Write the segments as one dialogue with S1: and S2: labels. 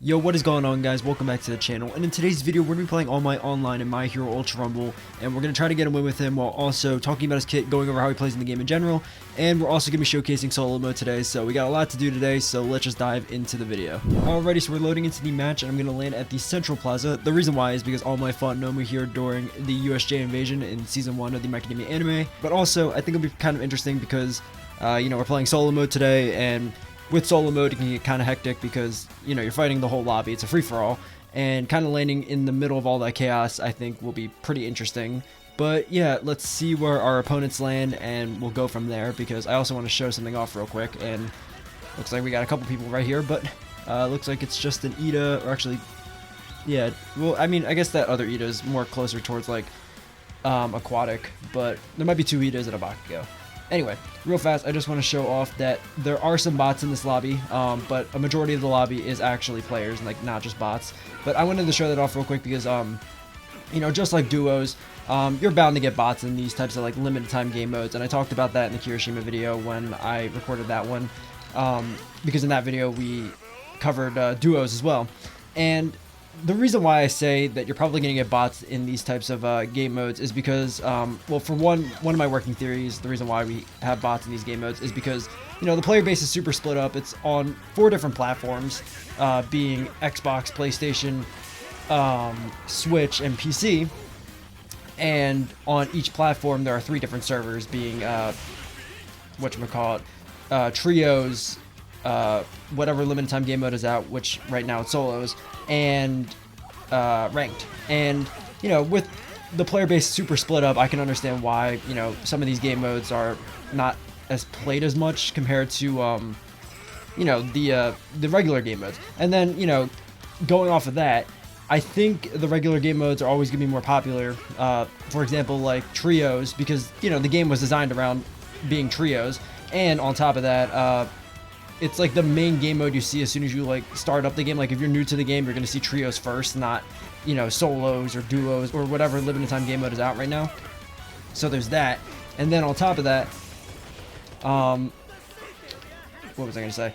S1: Yo, what is going on, guys? Welcome back to the channel, and in today's video we're going to be playing All Might Online in My Hero Ultra Rumble, and we're going to try to get a win with him while also talking about his kit, going over how he plays in the game in general, and we're also going to be showcasing solo mode today. So we got a lot to do today, so let's just dive into the video. Alrighty, so we're loading into the match, and I'm going to land at the Central Plaza. The reason why is because All Might fought Nomu here during the USJ invasion in Season 1 of the My Academia anime, but also I think it'll be kind of interesting because, we're playing solo mode today, and with solo mode, it can get kind of hectic because, you're fighting the whole lobby. It's a free-for-all, and kind of landing in the middle of all that chaos, I think, will be pretty interesting. But yeah, let's see where our opponents land, and we'll go from there, because I also want to show something off real quick, and looks like we got a couple people right here, but looks like it's just an Ida, or actually, yeah, well, I mean, I guess that other Ida is more closer towards, like, aquatic, but there might be two Idas at a Bakugo. Anyway, real fast, I just want to show off that there are some bots in this lobby, but a majority of the lobby is actually players, and like not just bots. But I wanted to show that off real quick because, just like duos, you're bound to get bots in these types of like limited time game modes, and I talked about that in the Kirishima video when I recorded that one, because in that video we covered duos as well. And the reason why I say that you're probably going to get bots in these types of game modes is because, well, for one of my working theories, the reason why we have bots in these game modes is because, the player base is super split up. It's on 4 different platforms, being Xbox, PlayStation, Switch, and PC. And on each platform, there are 3 different servers, being, trios, whatever limited time game mode is out, which right now it's solos, and ranked. And with the player base super split up, I can understand why some of these game modes are not as played as much compared to the regular game modes. And then going off of that, I think the regular game modes are always going to be more popular. For example, like trios, because the game was designed around being trios, and on top of that, it's like the main game mode you see as soon as you like start up the game. Like if you're new to the game, you're gonna see trios first, not solos or duos or whatever limited time game mode is out right now. So there's that, and then on top of that, what was I gonna say?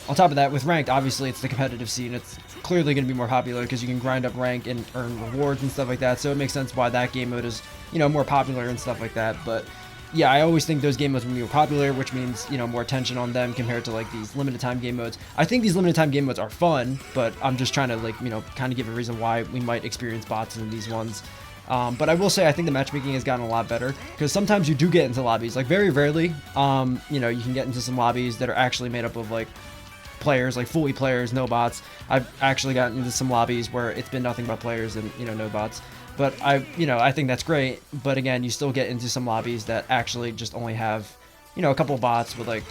S1: On top of that, with ranked, obviously it's the competitive scene. It's clearly gonna be more popular because you can grind up rank and earn rewards and stuff like that. So it makes sense why that game mode is more popular and stuff like that. But yeah, I always think those game modes will be more popular, which means, more attention on them compared to, like, these limited time game modes. I think these limited time game modes are fun, but I'm just trying to, like, kind of give a reason why we might experience bots in these ones. But I will say I think the matchmaking has gotten a lot better, because sometimes you do get into lobbies, like, very rarely, you can get into some lobbies that are actually made up of, like, players, like, fully players, no bots. I've actually gotten into some lobbies where it's been nothing but players and, no bots. But I think that's great. But again, you still get into some lobbies that actually just only have, a couple bots with like,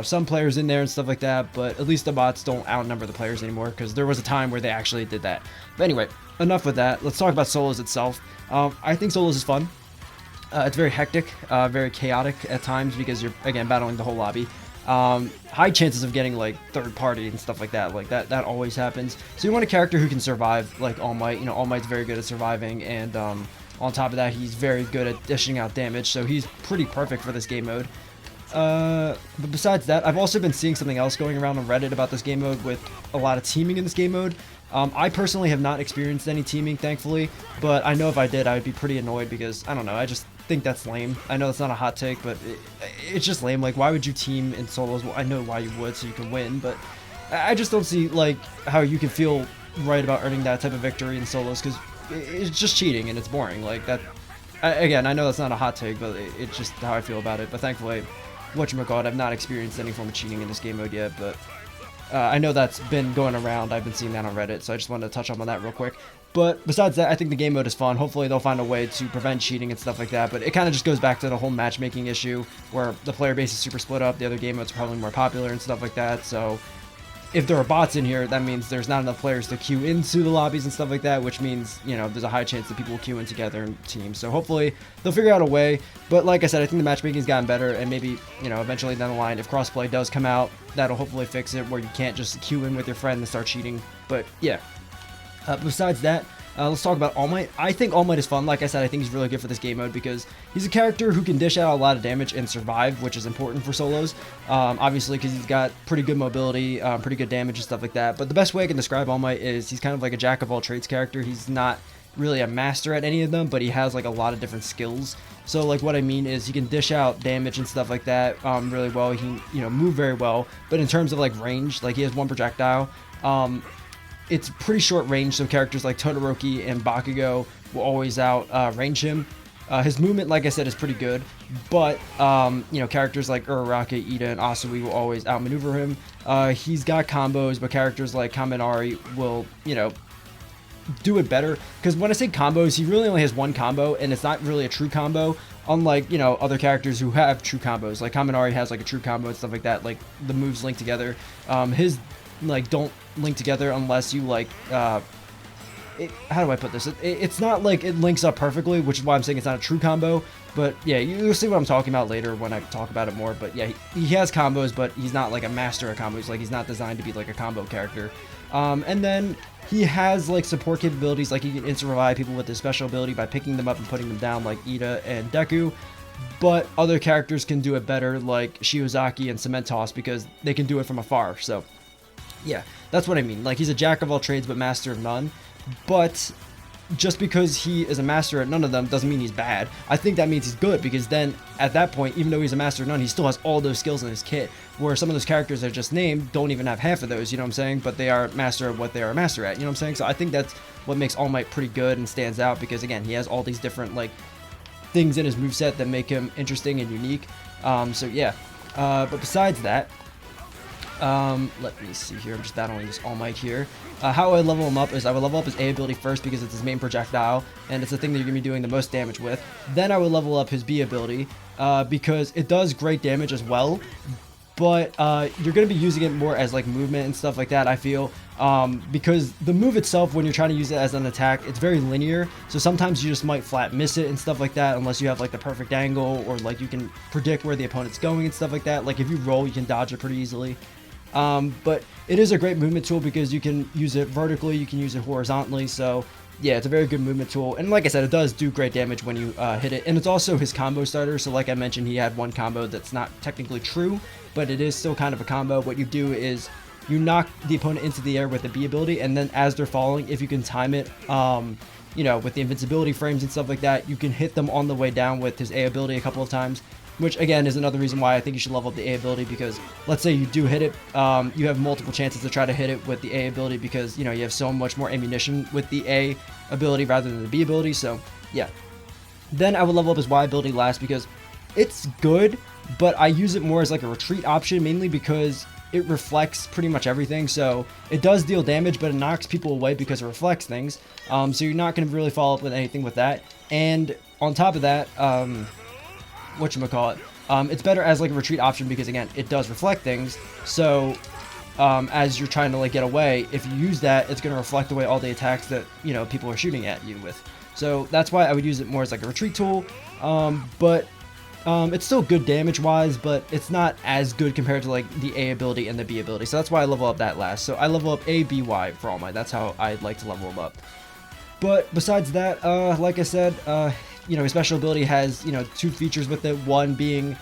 S1: some players in there and stuff like that. But at least the bots don't outnumber the players anymore, because there was a time where they actually did that. But anyway, enough with that. Let's talk about solos itself. I think solos is fun. It's very hectic, very chaotic at times because you're, again, battling the whole lobby. High chances of getting like third party and stuff like that. Like that always happens. So you want a character who can survive, like All Might. All Might's very good at surviving, and on top of that, he's very good at dishing out damage, so he's pretty perfect for this game mode. But besides that, I've also been seeing something else going around on Reddit about this game mode with a lot of teaming in this game mode. I personally have not experienced any teaming, thankfully, but I know if I did, I would be pretty annoyed because, I don't know, I just think that's lame. I know that's not a hot take, but it's just lame. Like, why would you team in solos? Well, I know why you would, so you can win, but I just don't see, like, how you can feel right about earning that type of victory in solos, because it's just cheating and it's boring. Like, that, again, I know that's not a hot take, but it's just how I feel about it. But thankfully, whatchamacallit, I've not experienced any form of cheating in this game mode yet, but I know that's been going around. I've been seeing that on Reddit, so I just wanted to touch on that real quick. But besides that, I think the game mode is fun. Hopefully they'll find a way to prevent cheating and stuff like that. But it kind of just goes back to the whole matchmaking issue, where the player base is super split up. The other game modes are probably more popular and stuff like that. So if there are bots in here, that means there's not enough players to queue into the lobbies and stuff like that, which means, there's a high chance that people will queue in together in teams. So hopefully they'll figure out a way. But like I said, I think the matchmaking's gotten better, and maybe, eventually down the line, if crossplay does come out, that'll hopefully fix it, where you can't just queue in with your friend and start cheating. But yeah. Besides that, Let's talk about All Might. I think All Might is fun. Like I said, I think he's really good for this game mode because he's a character who can dish out a lot of damage and survive, which is important for solos. Obviously, because he's got pretty good mobility, pretty good damage and stuff like that. But the best way I can describe All Might is he's kind of like a jack of all trades character. He's not really a master at any of them, but he has like a lot of different skills. So like what I mean is he can dish out damage and stuff like that really well. He can, you know, move very well. But in terms of like range, like he has one projectile. It's pretty short range, so characters like Todoroki and Bakugo will always out range him. His movement, like I said, is pretty good, but you know, characters like Uraraka, Ida, and Asui will always outmaneuver him. He's got combos, but characters like Kaminari will, you know, do it better. Because when I say combos, he really only has one combo, and it's not really a true combo. Unlike, you know, other characters who have true combos, like Kaminari has like a true combo and stuff like that. Like the moves link together. His like don't link together unless you like. How do I put this? It's not like it links up perfectly, which is why I'm saying it's not a true combo. But yeah, you'll see what I'm talking about later when I talk about it more. But yeah, he has combos, but he's not like a master of combos. Like he's not designed to be like a combo character. And then he has like support capabilities, like he can instant revive people with his special ability by picking them up and putting them down, like Ida and Deku. But other characters can do it better, like Shiozaki and Cement Toss, because they can do it from afar. So yeah, that's what I mean. Like he's a jack of all trades but master of none. But just because he is a master at none of them doesn't mean he's bad. I think that means he's good, because then at that point, even though he's a master of none, he still has all those skills in his kit, where some of those characters I just named don't even have half of those, you know what I'm saying? But they are master of what they are a master at, you know what I'm saying? So I think that's what makes All Might pretty good and stands out, because again, he has all these different like things in his moveset that make him interesting and unique. So yeah, but besides that, let me see here. I'm just battling this All Might here. How I level him up is I would level up his A ability first, because it's his main projectile, and it's the thing that you're going to be doing the most damage with. Then I would level up his B ability, because it does great damage as well, but you're going to be using it more as like movement and stuff like that, I feel, because the move itself, when you're trying to use it as an attack, it's very linear, so sometimes you just might flat miss it and stuff like that, unless you have like the perfect angle, or like you can predict where the opponent's going and stuff like that. Like if you roll, you can dodge it pretty easily. But it is a great movement tool, because you can use it vertically, you can use it horizontally, so yeah, it's a very good movement tool. And like I said, it does do great damage when you hit it, and it's also his combo starter. So like I mentioned, he had one combo that's not technically true, but it is still kind of a combo. What you do is you knock the opponent into the air with the B ability, and then as they're falling, if you can time it, you know, with the invincibility frames and stuff like that, you can hit them on the way down with his A ability a couple of times. Which again is another reason why I think you should level up the A ability, because let's say you do hit it, you have multiple chances to try to hit it with the A ability, because you know you have so much more ammunition with the A ability rather than the B ability. So yeah, then I would level up his Y ability last, because it's good, but I use it more as like a retreat option, mainly because it reflects pretty much everything. So it does deal damage, but it knocks people away because it reflects things. So you're not going to really follow up with anything with that. And on top of that, whatchamacallit, it's better as like a retreat option, because again, it does reflect things. So as you're trying to like get away, if you use that, it's going to reflect away all the attacks that, you know, people are shooting at you with. So that's why I would use it more as like a retreat tool. But it's still good damage wise, but it's not as good compared to like the A ability and the B ability. So that's why I level up that last. So I level up A, B, Y for All Might. That's how I'd like to level them up. But besides that, like I said, you know, his special ability has, you know, two features with it. One being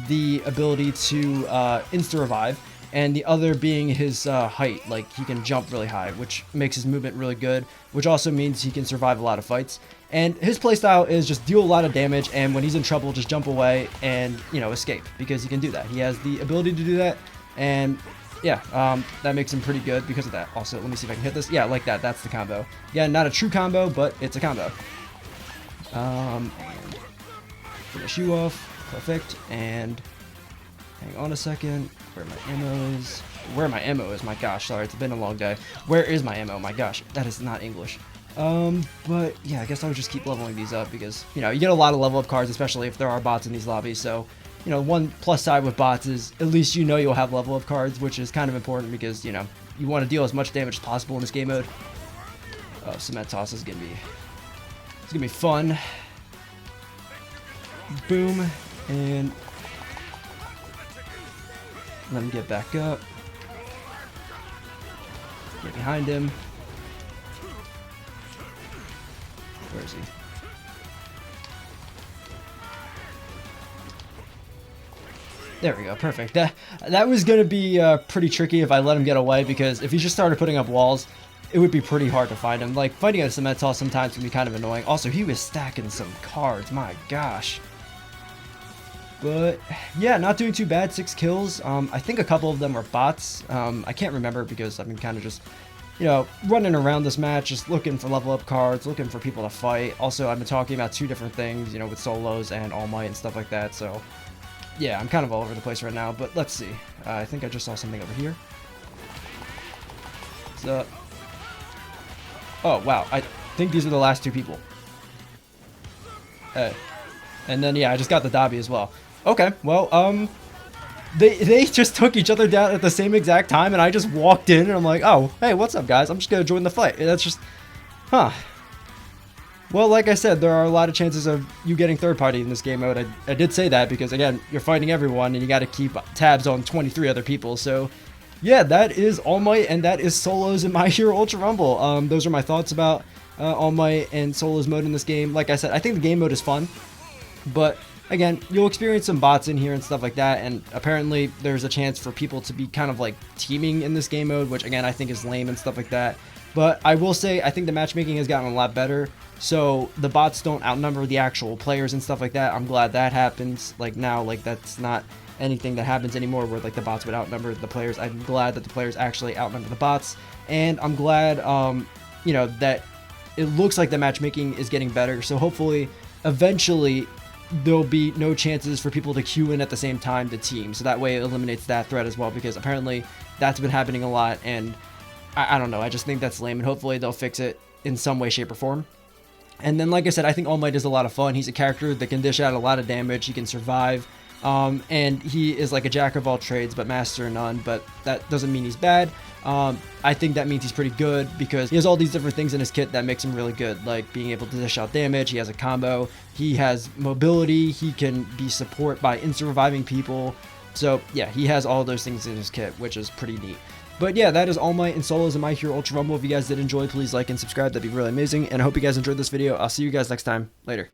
S1: the ability to insta-revive, and the other being his height. Like, he can jump really high, which makes his movement really good, which also means he can survive a lot of fights. And his playstyle is just deal a lot of damage, and when he's in trouble, just jump away and, you know, escape, because he can do that. He has the ability to do that, and yeah, that makes him pretty good because of that. Also, let me see if I can hit this. Yeah, like that. That's the combo. Yeah, not a true combo, but it's a combo. And finish you off. Perfect. And hang on a second. Where my ammo is. Where my ammo is. My gosh, sorry. It's been a long day. Where is my ammo? My gosh, that is not English. But yeah, I guess I would just keep leveling these up, because, you know, you get a lot of level up cards, especially if there are bots in these lobbies. So, you know, one plus side with bots is at least you know you'll have level up cards, which is kind of important, because, you know, you want to deal as much damage as possible in this game mode. Oh, Cement Toss is gonna be, it's gonna be fun. Boom, and let him get back up. Get behind him. Where is he? There we go, perfect. That was going to be pretty tricky if I let him get away, because if he just started putting up walls, it would be pretty hard to find him. Like, fighting a cement toss sometimes can be kind of annoying. Also, he was stacking some cards, my gosh. But, yeah, not doing too bad, 6 kills. I think a couple of them were bots. I can't remember because I've been kind of just, you know, running around this match, just looking for level up cards, looking for people to fight. Also, I've been talking about 2 different things, you know, with solos and All Might and stuff like that, so yeah, I'm kind of all over the place right now, but let's see. I think I just saw something over here. So, oh, wow. I think these are the last 2 people. And then, yeah, I just got the Dobby as well. Okay, well, they just took each other down at the same exact time, and I just walked in, and I'm like, oh, hey, what's up, guys? I'm just gonna join the fight. And that's just, huh. Well, like I said, there are a lot of chances of you getting third party in this game mode. I did say that because, again, you're fighting everyone and you got to keep tabs on 23 other people. So, yeah, that is All Might and that is solos in My Hero Ultra Rumble. Those are my thoughts about All Might and solos mode in this game. Like I said, I think the game mode is fun. But, again, you'll experience some bots in here and stuff like that. And apparently there's a chance for people to be kind of like teaming in this game mode, which, again, I think is lame and stuff like that. But I will say, I think the matchmaking has gotten a lot better. So the bots don't outnumber the actual players and stuff like that. I'm glad that happens. Like now, like that's not anything that happens anymore where like the bots would outnumber the players. I'm glad that the players actually outnumber the bots. And I'm glad, you know, that it looks like the matchmaking is getting better. So hopefully, eventually, there'll be no chances for people to queue in at the same time to team. So that way it eliminates that threat as well, because apparently that's been happening a lot. And I don't know. I just think that's lame, and hopefully they'll fix it in some way, shape, or form. And then, like I said, I think All Might is a lot of fun. He's a character that can dish out a lot of damage. He can survive. And he is like a jack of all trades, but master of none. But that doesn't mean he's bad. I think that means he's pretty good because he has all these different things in his kit that makes him really good. Like being able to dish out damage. He has a combo. He has mobility. He can be support by insta-reviving people. So, yeah, he has all those things in his kit, which is pretty neat. But yeah, that is All Might and solos in My Hero Ultra Rumble. If you guys did enjoy, please like and subscribe. That'd be really amazing. And I hope you guys enjoyed this video. I'll see you guys next time. Later.